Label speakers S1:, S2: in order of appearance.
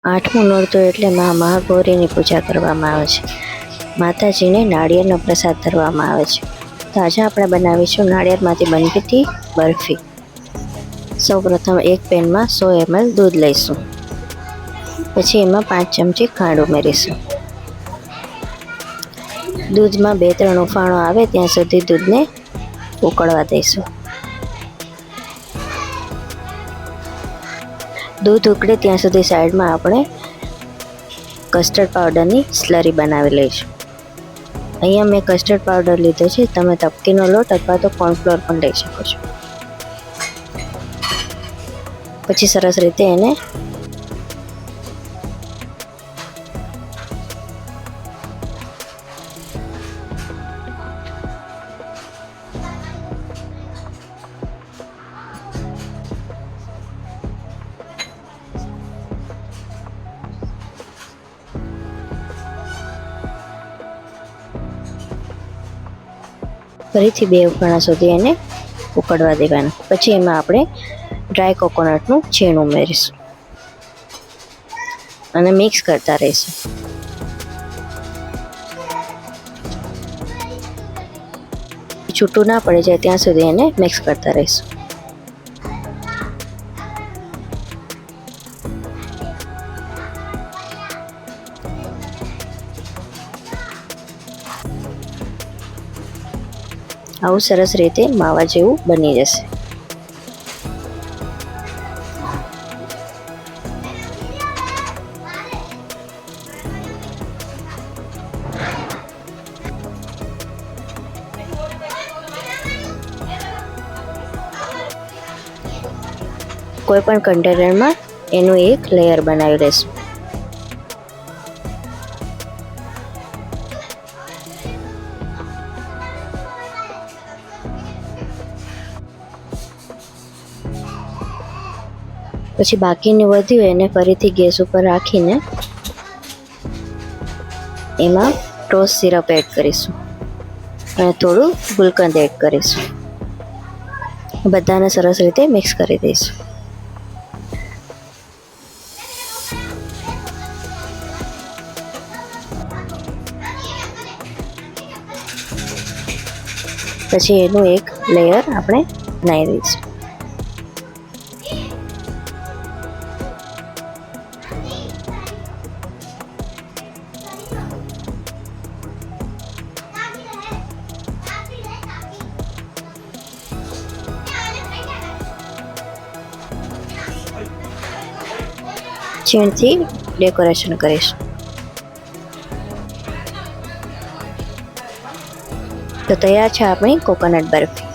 S1: આઠમું નોરતું એટલે માં મહાગૌરીની પૂજા કરવામાં આવે છે. માતાજીને નાળિયેરનો પ્રસાદ ધરવામાં આવે છે. તો આજે આપણે બનાવીશું નાળિયેરમાંથી બનતી બરફી. સૌપ્રથમ એક પેનમાં 100 ml દૂધ લઈશું. પછી એમાં 5 ચમચી ખાંડ ઉમેરીશું. દૂધમાં 2-3 ઉફાણો આવે ત્યાં સુધી દૂધને ઉકળવા દઈશું. દૂધ ઉકળે ત્યાં સુધી સાઈડમાં આપણે કસ્ટર્ડ પાવડરની સ્લરી બનાવી લઈશું. અહીંયા મેં કસ્ટર્ડ પાવડર લીધો છે. તમે તપકીનો લોટ અથવા તો કોર્નફ્લોર પણ લઈ શકો છો. પછી સરસ રીતે એને ફરીથી 2 ઉફાણા સુધી એને ઉકળવા દેવાનું. પછી એમાં આપણે ડ્રાય કોકોનટનું છીણ ઉમેરીશું અને મિક્સ કરતા રહીશું. છૂટું ના પડી જાય ત્યાં સુધી એને મિક્સ કરતા રહીશું. આવું સરસ રીતે માવા જેવું બની જશે. કોઈ પણ કન્ટેનરમાં એનું એક લેયર બનાવી લઈશું. પછી બાકીનું વધ્યું એને ફરીથી ગેસ ઉપર રાખીને એમાં રોઝ સિરપ એડ કરીશું અને થોડું ગુલકંદ એડ કરીશું. બધાને સરસ રીતે મિક્સ કરી દઈશું. પછી એનું એક લેયર આપણે બનાવી દઈશું. છીણથી ડેકોરેશન કરીશું. તો તૈયાર છે આપણી કોકોનટ બરફી.